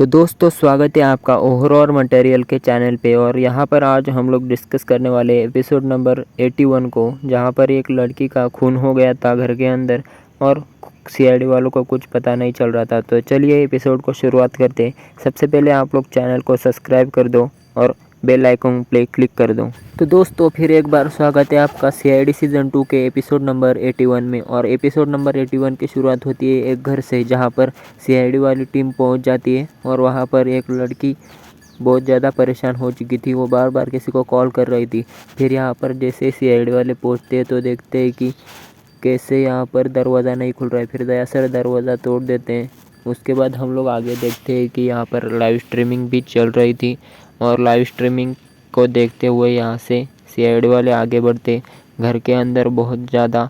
तो दोस्तों स्वागत है आपका ओवरऑल मटेरियल के चैनल पे। और यहाँ पर आज हम लोग डिस्कस करने वाले एपिसोड नंबर 81 को, जहाँ पर एक लड़की का खून हो गया था घर के अंदर और सीआईडी वालों को कुछ पता नहीं चल रहा था। तो चलिए एपिसोड को शुरुआत करते हैं। सबसे पहले आप लोग चैनल को सब्सक्राइब कर दो और बेल आइकन पे क्लिक कर दो। तो दोस्तों फिर एक बार स्वागत है आपका सीआईडी सीज़न 2 के एपिसोड नंबर 81 में। और एपिसोड नंबर 81 की शुरुआत होती है एक घर से, जहां पर सीआईडी वाली टीम पहुंच जाती है और वहां पर एक लड़की बहुत ज़्यादा परेशान हो चुकी थी। वो बार बार किसी को कॉल कर रही थी। फिर यहाँ पर जैसे सीआईडी वाले पहुँचते हैं तो देखते हैं कि कैसे यहाँ पर दरवाज़ा नहीं खुल रहा है। फिर दया सर दरवाज़ा तोड़ देते हैं। उसके बाद हम लोग आगे देखते हैं कि यहाँ पर लाइव स्ट्रीमिंग भी चल रही थी और लाइव स्ट्रीमिंग को देखते हुए यहाँ से सीआईडी वाले आगे बढ़ते। घर के अंदर बहुत ज़्यादा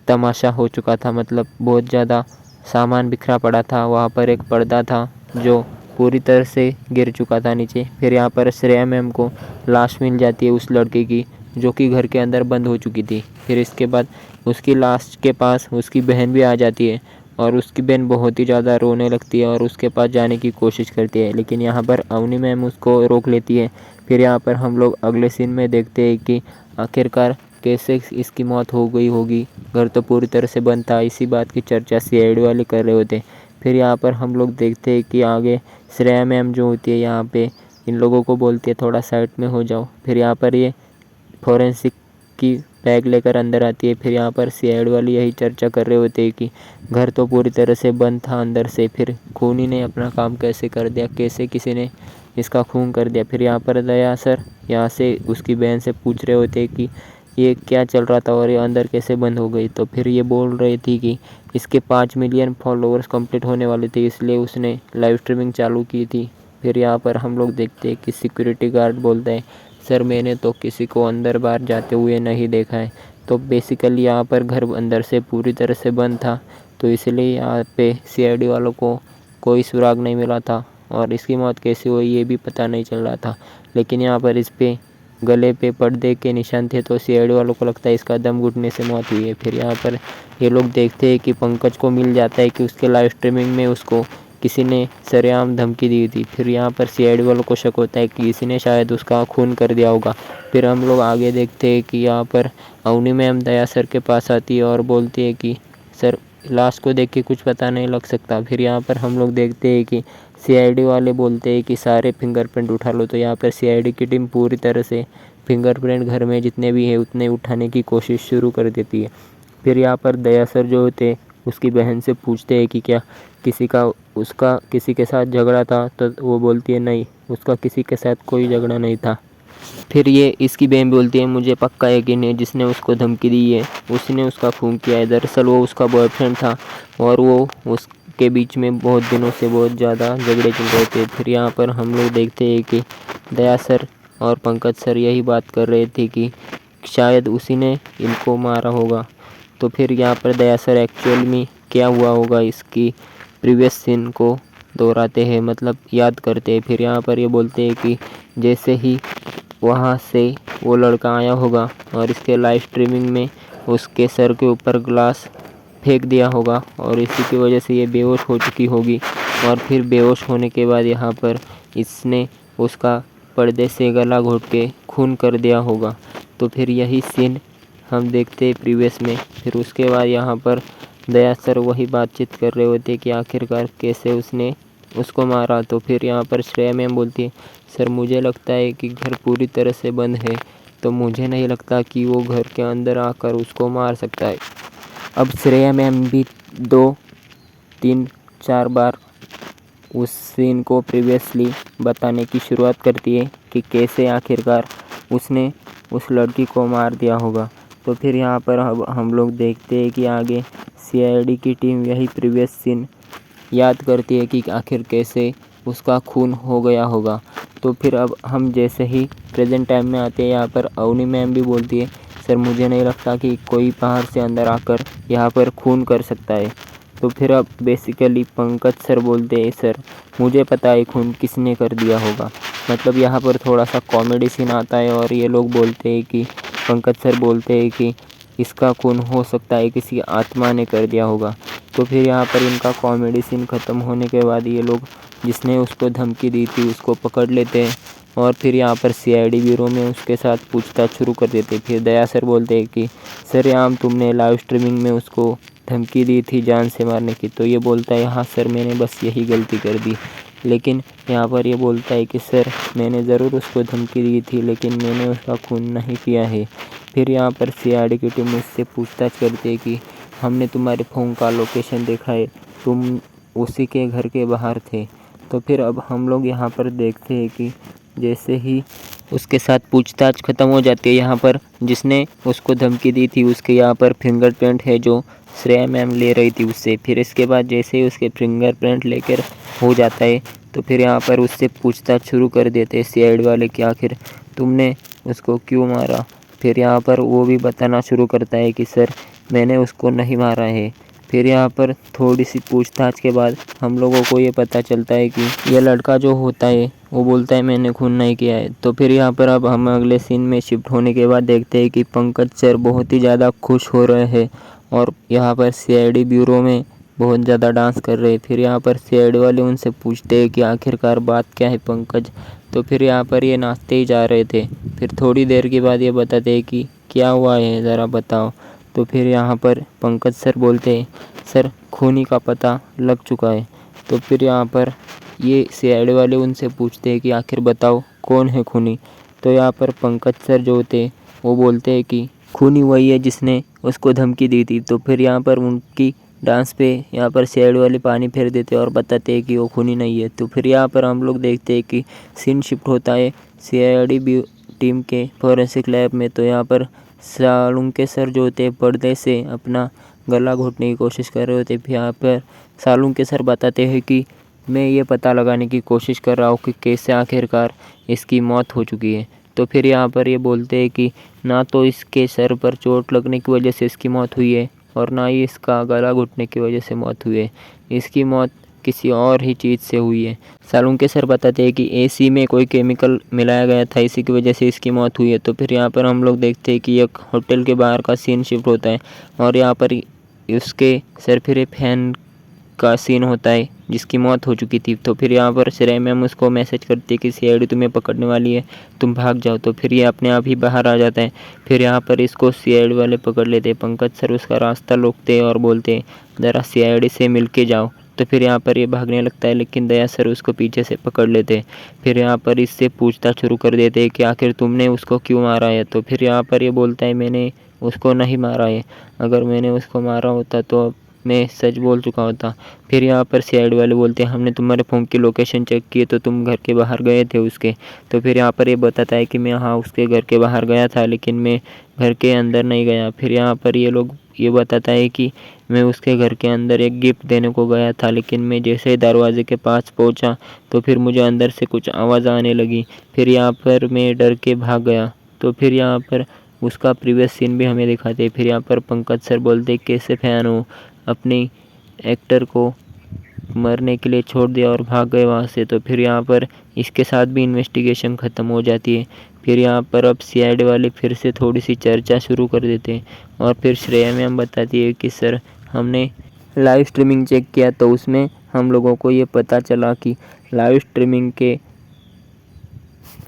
तमाशा हो चुका था, मतलब बहुत ज़्यादा सामान बिखरा पड़ा था। वहाँ पर एक पर्दा था जो पूरी तरह से गिर चुका था नीचे। फिर यहाँ पर श्रेया मैम को लाश मिल जाती है उस लड़के की, जो कि घर के अंदर बंद हो चुकी थी। फिर इसके बाद उसकी लाश के पास उसकी बहन भी आ जाती है और उसकी बहन बहुत ही ज़्यादा रोने लगती है और उसके पास जाने की कोशिश करती है, लेकिन यहाँ पर अवनी मैम उसको रोक लेती है। फिर यहाँ पर हम लोग अगले सीन में देखते हैं कि आखिरकार कैसे इसकी मौत हो गई होगी। घर तो पूरी तरह से बंद था, इसी बात की चर्चा सीआईडी वाले कर रहे होते। फिर यहाँ पर हम लोग देखते हैं कि आगे श्रेया मैम जो होती है यहाँ पे इन लोगों को बोलती है थोड़ा साइड में हो जाओ। फिर यहाँ पर ये फॉरेंसिक की बैग लेकर अंदर आती है। फिर यहाँ पर सीआईडी वाले यही चर्चा कर रहे होते हैं कि घर तो पूरी तरह से बंद था अंदर से, फिर खूनी ने अपना काम कैसे कर दिया, कैसे किसी ने इसका खून कर दिया। फिर यहाँ पर दया सर यहाँ से उसकी बहन से पूछ रहे होते कि ये क्या चल रहा था और ये अंदर कैसे बंद हो गई। तो फिर ये बोल रही थी कि इसके 5 मिलियन फॉलोअर्स कंप्लीट होने वाले थे, इसलिए उसने लाइव स्ट्रीमिंग चालू की थी। फिर यहाँ पर हम लोग देखते हैं कि सिक्योरिटी गार्ड बोलता है सर मैंने तो किसी को अंदर बाहर जाते हुए नहीं देखा है। तो बेसिकली यहाँ पर घर अंदर से पूरी तरह से बंद था, तो इसलिए यहाँ पे सीआईडी वालों को कोई सुराग नहीं मिला था और इसकी मौत कैसे हुई ये भी पता नहीं चल रहा था। लेकिन यहाँ पर इस पे गले पे पर्दे के निशान थे, तो सीआईडी वालों को लगता है इसका दम घुटने से मौत हुई है। फिर यहाँ पर ये लोग देखते हैं कि पंकज को मिल जाता है कि उसके लाइव स्ट्रीमिंग में उसको किसी ने सरेआम धमकी दी थी। फिर यहाँ पर सीआईडी वालों को शक होता है कि किसी ने शायद उसका खून कर दिया होगा। फिर हम लोग आगे देखते हैं कि यहाँ पर अवनी मैम दया सर के पास आती है और बोलती है कि सर लाश को देख के कुछ पता नहीं लग सकता। फिर यहाँ पर हम लोग देखते हैं कि सीआईडी वाले बोलते हैं कि सारे फिंगरप्रिंट उठा लो। तो यहाँ पर सीआईडी की टीम पूरी तरह से फिंगरप्रिंट घर में जितने भी है उतने उठाने की कोशिश शुरू कर देती है। फिर यहाँ पर दया सर जो होते उसकी बहन से पूछते हैं कि क्या उसका किसी के साथ झगड़ा था। तो वो बोलती है नहीं, उसका किसी के साथ कोई झगड़ा नहीं था। फिर ये इसकी बहन बोलती है मुझे पक्का यकीन है जिसने उसको धमकी दी है उसने उसका खून किया है। दरअसल वो उसका बॉयफ्रेंड था और वो उसके बीच में बहुत दिनों से बहुत ज़्यादा झगड़े चल रहे थे। फिर यहाँ पर हम लोग देखते हैं कि दया सर और पंकज सर यही बात कर रहे थे कि शायद उसी ने इनको मारा होगा। तो फिर यहाँ पर दया सर एक्चुअल में क्या हुआ होगा इसकी प्रीवियस सीन को दोहराते हैं, मतलब याद करते हैं। फिर यहाँ पर ये बोलते हैं कि जैसे ही वहाँ से वो लड़का आया होगा और इसके लाइव स्ट्रीमिंग में उसके सर के ऊपर ग्लास फेंक दिया होगा और इसी की वजह से ये बेहोश हो चुकी होगी। और फिर बेहोश होने के बाद यहाँ पर इसने उसका पर्दे से गला घोट के खून कर दिया होगा। तो फिर यही सीन हम देखते हैं प्रीवियस में। फिर उसके बाद यहाँ पर दया सर वही बातचीत कर रहे होते कि आखिरकार कैसे उसने उसको मारा। तो फिर यहाँ पर श्रेया मैम बोलती है सर मुझे लगता है कि घर पूरी तरह से बंद है, तो मुझे नहीं लगता कि वो घर के अंदर आकर उसको मार सकता है। अब श्रेया मैम भी 2, 3, 4 बार उस सीन को प्रीवियसली बताने की शुरुआत करती है कि कैसे आखिरकार उसने उस लड़की को मार दिया होगा। तो फिर यहाँ पर अब हम लोग देखते हैं कि आगे सीआईडी की टीम यही प्रीवियस सीन याद करती है कि आखिर कैसे उसका खून हो गया होगा। तो फिर अब हम जैसे ही प्रेजेंट टाइम में आते हैं, यहाँ पर अवनी मैम भी बोलती है सर मुझे नहीं लगता कि कोई बाहर से अंदर आकर यहाँ पर खून कर सकता है। तो फिर अब बेसिकली पंकज सर बोलते हैं सर मुझे पता है खून किसने कर दिया होगा। मतलब यहाँ पर थोड़ा सा कॉमेडी सीन आता है और ये लोग बोलते हैं कि पंकज सर बोलते हैं कि इसका खून हो सकता है किसी आत्मा ने कर दिया होगा। तो फिर यहाँ पर इनका कॉमेडी सीन ख़त्म होने के बाद ये लोग जिसने उसको धमकी दी थी उसको पकड़ लेते हैं और फिर यहाँ पर सीआईडी ब्यूरो में उसके साथ पूछताछ शुरू कर देते। फिर दया सर बोलते हैं कि सर यहाँ तुमने लाइव स्ट्रीमिंग में उसको धमकी दी थी जान से मारने की। तो ये बोलता है हाँ सर मैंने बस यही गलती कर दी। लेकिन यहाँ पर ये बोलता है कि सर मैंने ज़रूर उसको धमकी दी थी लेकिन मैंने उसका खून नहीं किया है। फिर यहाँ पर सीआईडी की टीम उससे पूछताछ करती है कि हमने तुम्हारे फ़ोन का लोकेशन देखा है, तुम उसी के घर के बाहर थे। तो फिर अब हम लोग यहाँ पर देखते हैं कि जैसे ही उसके साथ पूछताछ ख़त्म हो जाती है, यहाँ पर जिसने उसको धमकी दी थी उसके यहाँ पर फिंगरप्रिंट है जो श्रेया मैम ले रही थी उससे। फिर इसके बाद जैसे ही उसके फिंगरप्रिंट लेकर हो जाता है तो फिर यहाँ पर उससे पूछताछ शुरू कर देते हैं सीआईडी वाले कि आखिर तुमने उसको क्यों मारा। फिर यहाँ पर वो भी बताना शुरू करता है कि सर मैंने उसको नहीं मारा है। फिर यहाँ पर थोड़ी सी पूछताछ के बाद हम लोगों को ये पता चलता है कि यह लड़का जो होता है वो बोलता है मैंने खून नहीं किया है। तो फिर यहाँ पर अब हम अगले सीन में शिफ्ट होने के बाद देखते हैं कि पंकज सर बहुत ही ज़्यादा खुश हो रहे हैं और यहाँ पर सीआईडी ब्यूरो में बहुत ज़्यादा डांस कर रहे हैं। फिर यहाँ पर सीआईडी वाले उनसे पूछते हैं कि आखिरकार बात क्या है पंकज। तो फिर यहाँ पर ये नाचते ही जा रहे थे। फिर थोड़ी देर के बाद ये बताते हैं कि क्या हुआ है ज़रा बताओ। तो फिर यहाँ पर पंकज सर बोलते हैं सर खूनी का पता लग चुका है। तो फिर यहाँ पर ये सीआईडी वाले उनसे पूछते हैं कि आखिर बताओ कौन है खूनी। तो यहाँ पर पंकज सर जो होते वो बोलते हैं कि खूनी वही है जिसने उसको धमकी दी थी। तो फिर यहाँ पर उनकी डांस पे यहाँ पर सीआईडी वाले पानी फेर देते और बताते हैं कि वो खूनी नहीं है। तो फिर यहाँ पर हम लोग देखते हैं कि सीन शिफ्ट होता है सीआईडी टीम के फॉरेंसिक लैब में। तो यहाँ पर सालुंके सर जो होते पर्दे से अपना गला घोटने की कोशिश कर रहे होते। फिर यहाँ पर सालुंके सर बताते हैं कि मैं ये पता लगाने की कोशिश कर रहा हूँ कि कैसे आखिरकार इसकी मौत हो चुकी है। तो फिर यहाँ पर ये बोलते हैं कि ना तो इसके सर पर चोट लगने की वजह से इसकी मौत हुई है और ना ही इसका गला घुटने की वजह से मौत हुई है। इसकी मौत किसी और ही चीज़ से हुई है। सालुंके सर बताते हैं कि एसी में कोई केमिकल मिलाया गया था, इसी की वजह से इसकी मौत हुई है। तो फिर यहाँ पर हम लोग देखते हैं कि एक होटल के बाहर का सीन शिफ्ट होता है और यहाँ पर उसके सरफिरे फैन का सीन होता है जिसकी मौत हो चुकी थी। तो फिर यहाँ पर श्रेया मैम उसको मैसेज करती है कि सीआईडी तुम्हें पकड़ने वाली है, तुम भाग जाओ। तो फिर ये अपने आप ही बाहर आ जाता है। फिर यहाँ पर इसको सीआईडी वाले पकड़ लेते हैं। पंकज सर उसका रास्ता रोकते हैं और बोलते हैं ज़रा सीआईडी से मिल के जाओ। तो फिर यहाँ पर ये भागने लगता है लेकिन दया सर उसको पीछे से पकड़ लेते हैं। फिर यहाँ पर इससे पूछताछ शुरू कर देते हैं कि आखिर तुमने उसको क्यों मारा है। तो फिर यहाँ पर ये बोलता है मैंने उसको नहीं मारा है, अगर मैंने उसको मारा होता तो मैं सच बोल चुका होता। फिर यहाँ पर सीआईडी वाले बोलते हैं हमने तुम्हारे फ़ोन की लोकेशन चेक की है तो तुम घर के बाहर गए थे उसके। तो फिर यहाँ पर ये बताता है कि मैं हाँ उसके घर के बाहर गया था लेकिन मैं घर के अंदर नहीं गया। फिर यहाँ पर ये बताता है कि मैं उसके घर के अंदर एक गिफ्ट देने को गया था लेकिन मैं जैसे ही दरवाजे के पास पहुँचा तो फिर मुझे अंदर से कुछ आवाज़ आने लगी। फिर यहाँ पर मैं डर के भाग गया। तो फिर यहाँ पर उसका प्रीवियस सीन भी हमें दिखाते हैं। फिर यहाँ पर पंकज सर बोलते कैसे फ़ैन हो, अपनी एक्टर को मरने के लिए छोड़ दिया और भाग गए वहाँ से। तो फिर यहाँ पर इसके साथ भी इन्वेस्टिगेशन ख़त्म हो जाती है। फिर यहाँ पर अब सीआईडी वाले फिर से थोड़ी सी चर्चा शुरू कर देते हैं और फिर श्रेया मैम बताती है कि सर हमने लाइव स्ट्रीमिंग चेक किया तो उसमें हम लोगों को ये पता चला कि लाइव स्ट्रीमिंग के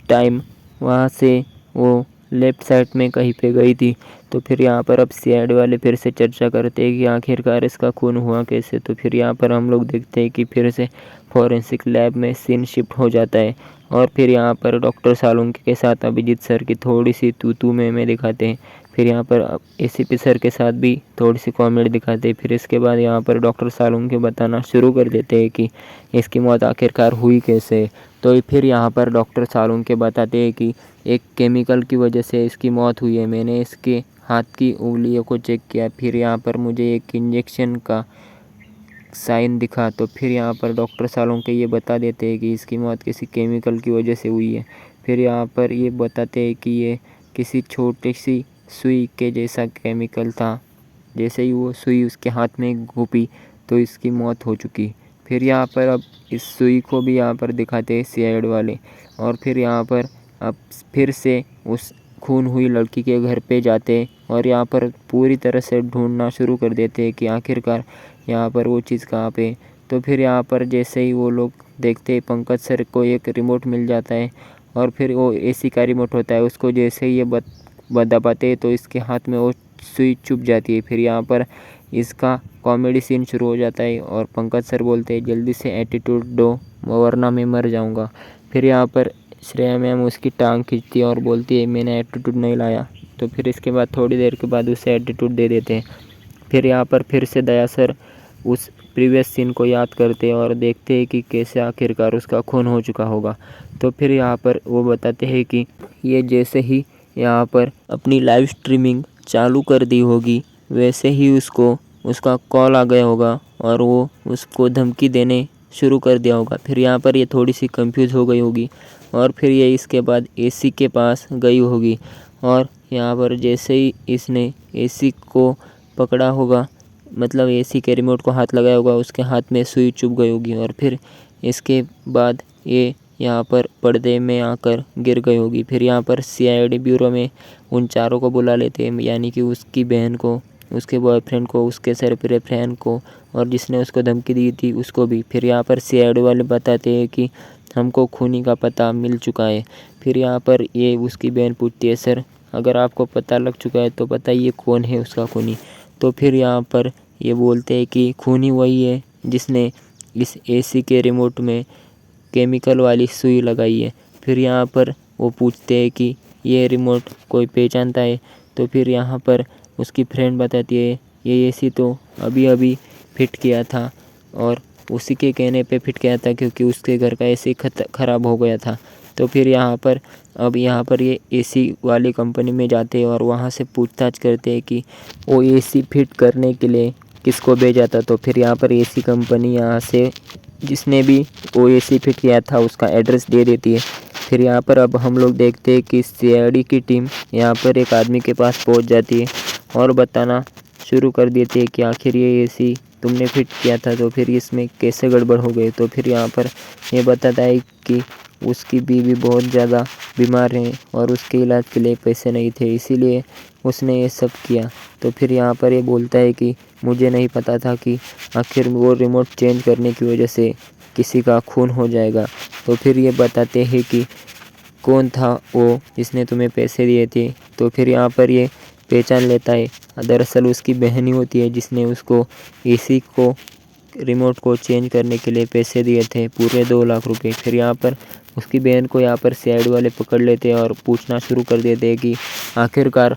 टाइम वहाँ से वो लेफ़्ट साइड में कहीं पे गई थी। तो फिर यहाँ पर अब सीआईडी वाले फिर से चर्चा करते हैं कि आखिरकार इसका खून हुआ कैसे। तो फिर यहाँ पर हम लोग देखते हैं कि फिर से फॉरेंसिक लैब में सीन शिफ्ट हो जाता है और फिर यहाँ पर डॉक्टर सालुंके के साथ अभिजीत सर की थोड़ी सी तू में दिखाते हैं। फिर यहाँ पर एसीपी सर के साथ भी थोड़ी सी कॉमेडी दिखाते हैं। फिर इसके बाद यहाँ पर डॉक्टर सालुंके बताना शुरू कर देते हैं कि इसकी मौत आखिरकार हुई कैसे। तो फिर यहाँ पर डॉक्टर सालुंके बताते हैं कि एक केमिकल की वजह से इसकी मौत हुई है। मैंने इसके हाथ की उंगलियों को चेक किया, फिर यहाँ पर मुझे एक इंजेक्शन का साइन दिखा। तो फिर यहाँ पर डॉक्टर सालुंके ये बता देते हैं कि इसकी मौत किसी केमिकल की वजह से हुई है। फिर यहाँ पर ये बताते हैं कि ये किसी छोटी सी सुई के जैसा केमिकल था, जैसे ही वो सुई उसके हाथ में घुपी तो इसकी मौत हो चुकी। फिर यहाँ पर अब इस सुई को भी यहाँ पर दिखाते हैं सीआईडी वाले और फिर यहाँ पर अब फिर से उस खून हुई लड़की के घर पे जाते और यहाँ पर पूरी तरह से ढूंढना शुरू कर देते हैं कि आखिरकार यहाँ पर वो चीज़ कहाँ पे। तो फिर यहाँ पर जैसे ही वो लोग देखते ही पंकज सर को एक रिमोट मिल जाता है और फिर वो एसी का रिमोट होता है, उसको जैसे ही ये दबाते हैं तो इसके हाथ में वो सुई चुभ जाती है। फिर यहाँ पर इसका कॉमेडी सीन शुरू हो जाता है और पंकज सर बोलते हैं जल्दी से एटीट्यूड दो वरना मैं मर जाऊँगा। फिर यहाँ पर श्रेया मैम उसकी टांग खींचती है और बोलती है मैंने एटीट्यूड नहीं लाया। तो फिर इसके बाद थोड़ी देर के बाद उसे एटीट्यूड दे देते हैं। फिर यहाँ पर फिर से दया सर उस प्रीवियस सीन को याद करते हैं और देखते हैं कि कैसे आखिरकार उसका खून हो चुका होगा। तो फिर यहाँ पर वो बताते हैं कि ये जैसे ही यहाँ पर अपनी लाइव स्ट्रीमिंग चालू कर दी होगी वैसे ही उसका कॉल आ गया होगा और वो उसको धमकी देने शुरू कर दिया होगा। फिर यहाँ पर ये थोड़ी सी कंफ्यूज हो गई होगी और फिर ये इसके बाद एसी के पास गई होगी और यहाँ पर जैसे ही इसने एसी को पकड़ा होगा, मतलब एसी के रिमोट को हाथ लगाया होगा, उसके हाथ में सुई चुभ गई होगी और फिर इसके बाद ये यहाँ पर पर्दे में आकर गिर गई होगी। फिर यहाँ पर सीआईडी ब्यूरो में उन चारों को बुला लेते हैं, यानी कि उसकी बहन को, उसके बॉयफ्रेंड को, उसके सरप्राइज फ्रेंड को और जिसने उसको धमकी दी थी उसको भी। फिर यहाँ पर सीआईडी वाले बताते हैं कि हमको खूनी का पता मिल चुका है। फिर यहाँ पर ये उसकी बहन पूछती है सर अगर आपको पता लग चुका है तो बताइए कौन है उसका खूनी। तो फिर यहाँ पर ये बोलते हैं कि खूनी वही है जिसने इस एसी के रिमोट में केमिकल वाली सुई लगाई है। फिर यहाँ पर वो पूछते हैं कि ये रिमोट कोई पहचानता है। तो फिर यहाँ पर उसकी फ्रेंड बताती है ये एसी तो अभी अभी फिट किया था और उसी के कहने पे फिट किया था क्योंकि उसके घर का एसी ख़राब हो गया था। तो फिर यहाँ पर ये एसी वाली कंपनी में जाते हैं और वहाँ से पूछताछ करते हैं कि वो एसी फिट करने के लिए किसको भेजा था। तो फिर यहाँ पर एसी कंपनी यहाँ से जिसने भी वो एसी फिट किया था उसका एड्रेस दे देती है। फिर यहाँ पर अब हम लोग देखते हैं कि सीआईडी की टीम यहाँ पर एक आदमी के पास पहुँच जाती है और बताना शुरू कर देती है कि आखिर ये एसी तुमने फिट किया था तो फिर इसमें कैसे गड़बड़ हो गई। तो फिर यहाँ पर ये बताता है कि उसकी बीवी बहुत ज़्यादा बीमार है और उसके इलाज के लिए पैसे नहीं थे, इसीलिए उसने ये सब किया। तो फिर यहाँ पर ये बोलता है कि मुझे नहीं पता था कि आखिर वो रिमोट चेंज करने की वजह से किसी का खून हो जाएगा। तो फिर ये बताते हैं कि कौन था वो जिसने तुम्हें पैसे दिए थे। तो फिर यहाँ पर ये पहचान लेता है, दरअसल उसकी बहन ही होती है जिसने उसको एसी को रिमोट को चेंज करने के लिए पैसे दिए थे, पूरे 2 लाख रुपए। फिर यहाँ पर उसकी बहन को यहाँ पर सीआईडी वाले पकड़ लेते हैं और पूछना शुरू कर देते हैं कि आखिरकार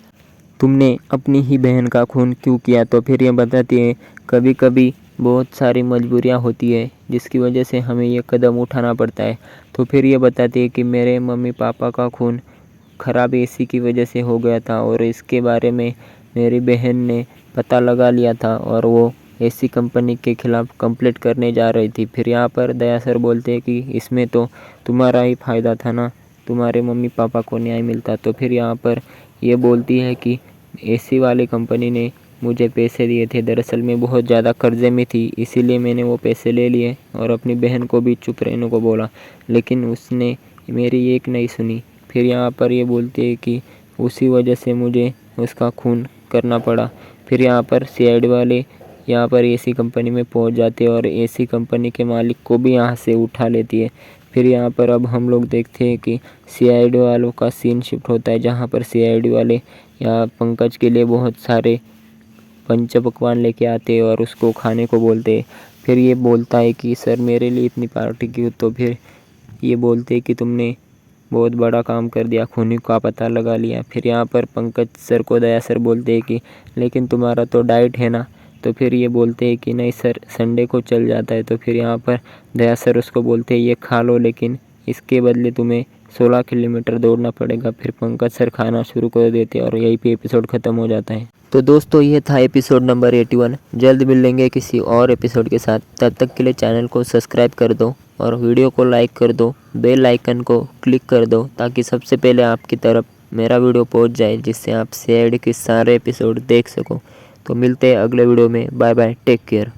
तुमने अपनी ही बहन का खून क्यों किया। तो फिर ये बताती है कभी कभी बहुत सारी मजबूरियाँ होती है जिसकी वजह से हमें ये कदम उठाना पड़ता है। तो फिर ये बताती है कि मेरे मम्मी पापा का खून ख़राब एसी की वजह से हो गया था और इसके बारे में मेरी बहन ने पता लगा लिया था और वो एसी कंपनी के ख़िलाफ़ कंप्लेंट करने जा रही थी। फिर यहाँ पर दया सर बोलते हैं कि इसमें तो तुम्हारा ही फ़ायदा था ना, तुम्हारे मम्मी पापा को न्याय मिलता। तो फिर यहाँ पर ये बोलती है कि एसी वाली कंपनी ने मुझे पैसे दिए थे, दरअसल मैं बहुत ज़्यादा कर्जे में थी इसीलिए मैंने वो पैसे ले लिए और अपनी बहन को भी चुप रहने को बोला, लेकिन उसने मेरी एक नहीं सुनी। फिर यहाँ पर ये बोलती है कि उसी वजह से मुझे उसका खून करना पड़ा। फिर यहाँ पर सीआईडी वाले यहाँ पर एसी कंपनी में पहुँच जाते हैं और एसी कंपनी के मालिक को भी यहाँ से उठा लेती है। फिर यहाँ पर अब हम लोग देखते हैं कि सीआईडी वालों का सीन शिफ्ट होता है, जहाँ पर सीआईडी वाले यहाँ पंकज के लिए बहुत सारे पंच पकवान लेके आते हैं और उसको खाने को बोलते हैं। फिर ये बोलता है कि सर मेरे लिए इतनी पार्टी क्यों। तो फिर ये बोलते हैं कि तुमने बहुत बड़ा काम कर दिया, खूनी का पता लगा लिया। फिर यहाँ पर पंकज सर को दया सर बोलते हैं कि लेकिन तुम्हारा तो डाइट है ना। तो फिर ये बोलते हैं कि नहीं सर संडे को चल जाता है। तो फिर यहाँ पर दया सर उसको बोलते हैं ये खा लो लेकिन इसके बदले तुम्हें 16 किलोमीटर दौड़ना पड़ेगा। फिर पंकज सर खाना शुरू कर देते हैं और यहीं पे एपिसोड ख़त्म हो जाता है। तो दोस्तों ये था एपिसोड नंबर 81। जल्द मिलेंगे किसी और एपिसोड के साथ, तब तक के लिए चैनल को सब्सक्राइब कर दो और वीडियो को लाइक कर दो, बेल आइकन को क्लिक कर दो ताकि सबसे पहले आपकी तरफ मेरा वीडियो पहुंच जाए, जिससे आप सीआईडी के सारे एपिसोड देख सको। तो मिलते हैं अगले वीडियो में। Bye bye, take care.